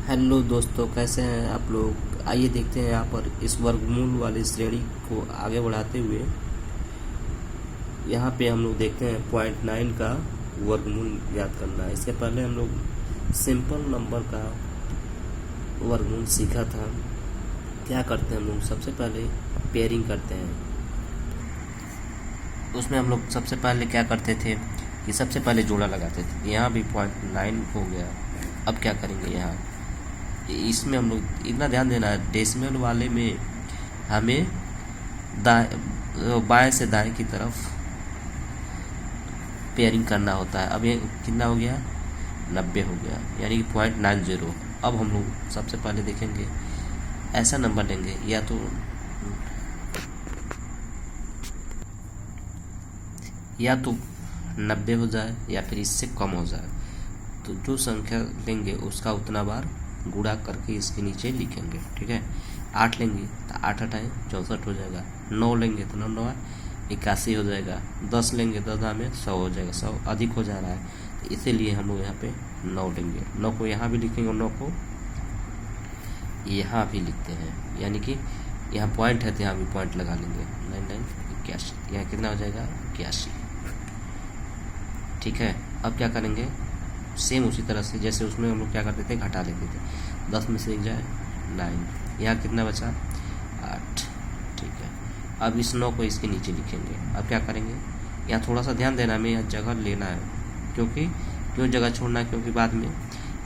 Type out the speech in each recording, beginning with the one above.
Hello दोस्तों, कैसे हैं आप लोग। आइए देखते हैं यहाँ पर इस वर्गमूल वाली श्रेणी को आगे बढ़ाते हुए यहाँ पे हम लोग देखते हैं 0.9 का वर्गमूल याद करना है। इससे पहले हम लोग सिंपल नंबर का वर्गमूल सीखा था। क्या करते हैं हम लोग, सबसे पहले पेयरिंग करते हैं। उसमें हम लोग सबसे पहले क्या करते थे कि सबसे पहले जोड़ा लगाते थे। यहाँ भी 0.9 हो गया। अब क्या करेंगे, यहाँ इसमें हम लोग इतना ध्यान देना है, डेसिमल वाले में हमें बाएं से दाएं की तरफ पेयरिंग करना होता है। अब ये कितना हो गया, 90 हो गया, यानी कि 0.90। अब हम लोग सबसे पहले देखेंगे ऐसा नंबर लेंगे या तो 90 हो जाए या फिर इससे कम हो जाए। तो जो संख्या लेंगे उसका उतना बार गुणा करके इसके नीचे लिखेंगे। ठीक है, 8 लेंगे तो 8 8 64 हो जाएगा। 9 लेंगे तो 9 9 81 हो जाएगा। 10 लेंगे तो 10 में 100 हो जाएगा। 100 अधिक हो जा रहा है, तो इसीलिए हम लोग यहाँ पे 9 लेंगे। 9 को यहाँ भी लिखेंगे और 9 को यहाँ भी लिखते हैं, यानी कि यहाँ पॉइंट है तो यहाँ भी पॉइंट लगा लेंगे। 9981, यहाँ कितना हो जाएगा, 81। ठीक है, अब क्या करेंगे, सेम उसी तरह से जैसे उसमें हम लोग क्या करते थे, घटा लेते थे। 10 में से 1 जाए 9, यहाँ कितना बचा, 8। ठीक है, अब इस 9 को इसके नीचे लिखेंगे। अब क्या करेंगे, यहाँ थोड़ा सा ध्यान देना, हमें यहाँ जगह लेना है। क्यों जगह छोड़ना है, क्योंकि बाद में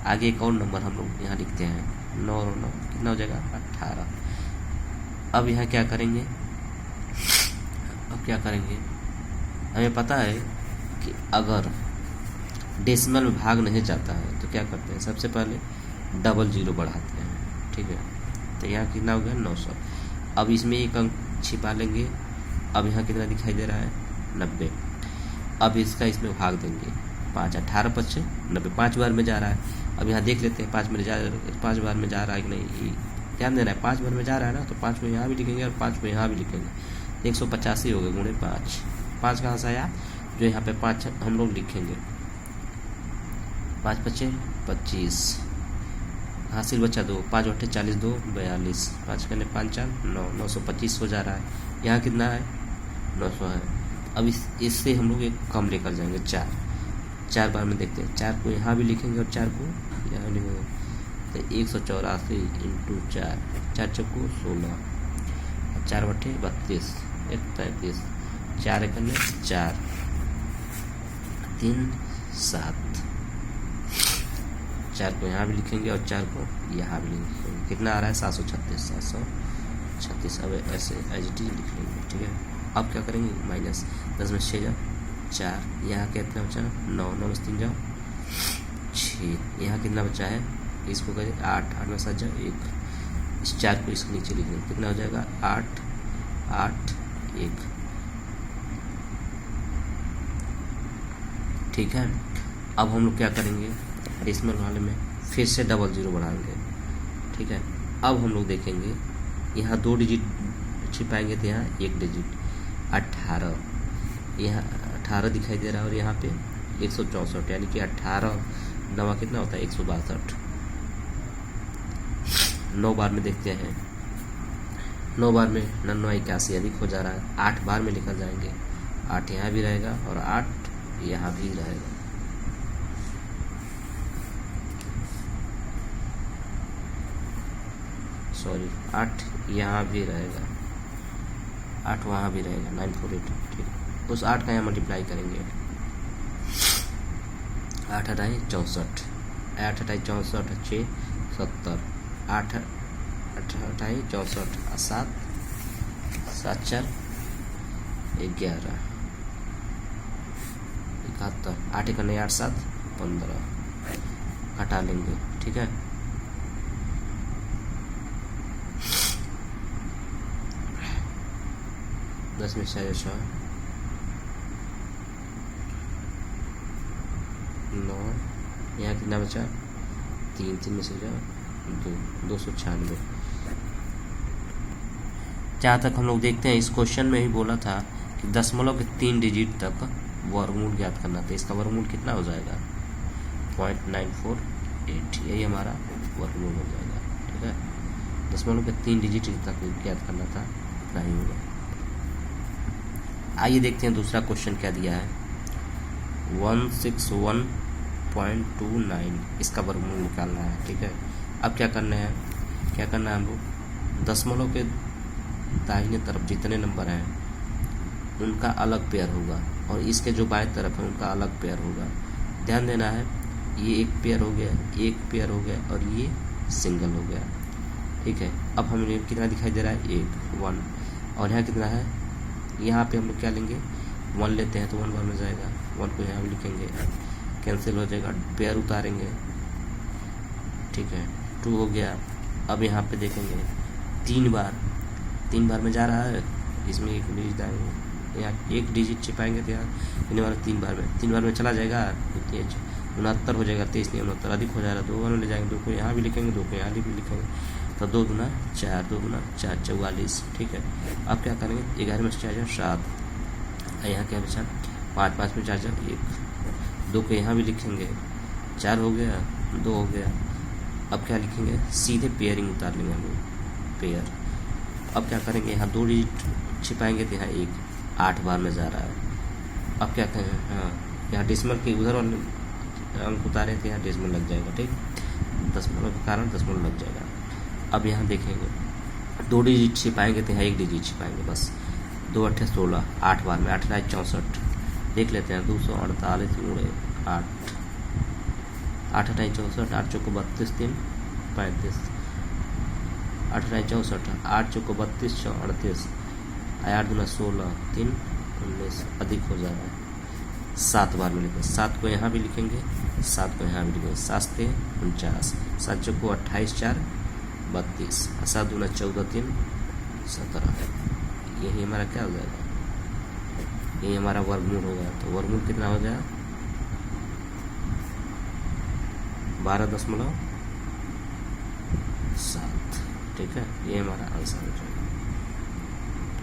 आगे एक और नंबर हम लोग यहाँ लिखते हैं। 9 और 9 कितना हो जाएगा, 18। अब यहाँ क्या करेंगे, हमें पता है कि अगर डेसिमल में भाग नहीं जाता है तो क्या करते हैं, सबसे पहले डबल जीरो बढ़ाते हैं। ठीक है, तो यहाँ कितना हो गया, 900। अब इसमें एक अंक छिपा लेंगे। अब यहाँ कितना दिखाई दे रहा है, 90। अब इसका इसमें भाग देंगे 5, 18 5 90, 5 बार में जा रहा है। अब यहाँ देख लेते हैं 5 बार में जा रहा है कि नहीं, ध्यान देना है। 5 बार में जा रहा है ना, तो 5 को यहाँ भी लिखेंगे और 5 को यहाँ भी लिखेंगे। 185 हो गए गुणे 5। 5 कहाँ से आया, जो यहाँ पे 5 हम लोग लिखेंगे। 5 5 25, हासिल बचा 2, 5 8 40, 2 42, 5 करने 5 4 9, 925 हो जा रहा है। यहाँ कितना है, 900 है। अब इससे हम लोग एक कम लेकर जाएंगे, 4 बार में देखते हैं। 4 को यहाँ भी लिखेंगे और 4 को यहाँ लिखेंगे, तो 184 इंटू 4, 4 चौको 16, 4 बटे 32, 1 33, 4 करने 4 3 7। 4 को यहाँ भी लिखेंगे और 4 को यहाँ भी लिखेंगे। कितना आ रहा है, 736। अब ऐसे एच डी लिख लेंगे। ठीक है, अब क्या करेंगे, माइनस 10 में 6 जाओ 4, यहाँ कितना बचा, 9, 9 में 3 जाओ 6, यहाँ कितना बचा है, इसको करें 8, 8 में 7 जाओ 1, इस 4 को इसके नीचे लिख लेंगे। कितना हो जाएगा, 8 8 1। ठीक है, अब हम लोग क्या करेंगे, डेसिमल वाले में फिर से डबल जीरो बढ़ाएंगे। ठीक है, अब हम लोग देखेंगे यहाँ 2 डिजिट छिपाएंगे तो यहाँ 1 डिजिट 18, यहाँ 18 दिखाई दे रहा है और यहाँ पे 164, यानी कि 18 9 कितना होता है, 162। 9 बार में देखते हैं, 9 बार में 99 81 अधिक हो जा रहा है। 8 बार में लेकर जाएंगे, 8 यहाँ भी रहेगा और 8 यहाँ भी रहेगा। सॉरी, 8 यहाँ भी रहेगा, 8 वहाँ भी रहेगा, 948। ठीक, उस 8 का यहाँ मल्टीप्लाई करेंगे। 8 8 64, 8 8 64, 6 70, 8 8 64, 7 7 4 11 71, 8 करने 8 7 15, घटा लेंगे। ठीक है, दस में 6 9, यहाँ कितना बचा, 3, 3 में से जाओ 2, 296। जहाँ तक हम लोग देखते हैं, इस क्वेश्चन में ही बोला था कि दशमलव के 3 डिजिट तक वर्गमूल ज्ञात करना था। इसका वर्गमूल कितना हो जाएगा, 0.94 8, यही हमारा वर्गमूल हो जाएगा। ठीक है, दशमलव के 3 डिजिट तक ज्ञात करना था, इतना ही होगा। आइए देखते हैं दूसरा क्वेश्चन क्या दिया है। 161.29 इसका वर्गमूल निकालना है। ठीक है, अब क्या करना है हमको दशमलव के दाहिने तरफ जितने नंबर हैं उनका अलग पेयर होगा और इसके जो बाएं तरफ है उनका अलग पेयर होगा। ध्यान देना है, ये एक पेयर हो गया, एक पेयर हो गया और ये सिंगल हो गया। ठीक है, अब हमें कितना दिखाई दे रहा है, 1 1 और यहाँ कितना है, यहाँ पे हम लोग क्या लेंगे, 1 लेते हैं तो 1 बार में जाएगा, 1 को यहाँ भी लिखेंगे, कैंसिल हो जाएगा, पेयर उतारेंगे। ठीक है, 2 हो गया। अब यहाँ पे देखेंगे 3 बार में जा रहा है, इसमें एक डिजिट आएंगे, यहाँ एक डिजिट छिपाएंगे तो यहाँ इन्हें वाला 3 बार में चला जाएगा, 69 हो जाएगा, 23 नहीं 69 अधिक हो जाएगा, 2 बार में ले जाएंगे, 2 को यहाँ भी लिखेंगे, 2 को यहाँ भी लिखेंगे, तो 2 दूना 4, 2 दूना 4, 44। ठीक है, अब क्या करेंगे, 11 में 4 जाए 7, यहाँ क्या बचा 5, 5 में 4 जाए 1, 2 को यहाँ भी लिखेंगे, 4 हो गया, 2 हो गया। अब क्या लिखेंगे, सीधे पेयरिंग उतार लेंगे हम लोग, पेयर। अब क्या करेंगे, यहाँ 2 डिजिट छिपाएंगे तो यहाँ 1 8 बार में जा रहा है। अब क्या करें, हाँ यहाँ डेसिमल के उधर वाले अंक उतारे तो यहाँ डेसिमल लग जाएगा। ठीक, दशमलव के कारण दशमलव लग जाएगा। अब यहाँ देखेंगे 2 डिजिट छिपाएंगे तो यहाँ 1 डिजिट छिपाएंगे, बस 2 8 16, 8 बार में, 8 8 64 देख लेते हैं, 248 × 8, 8 8 64, 8 चौको 32 3 35, 8 8 64, 8 चौको 32 6 38, 8 दूना 16 3 19 अधिक हो जा रहा है, 7 बार में लिखेंगे, 7 को यहाँ भी लिखेंगे, 7 को यहाँ भी लिखेंगे, 7 से 49, 7 चौको 28 4 32, 7 दूना 14 3 17। यही हमारा क्या हो जाएगा, यही हमारा वर्गमूल हो गया। तो वर्गमूल कितना हो गया, 12.7। ठीक है, ये हमारा आंसर हो जाएगा।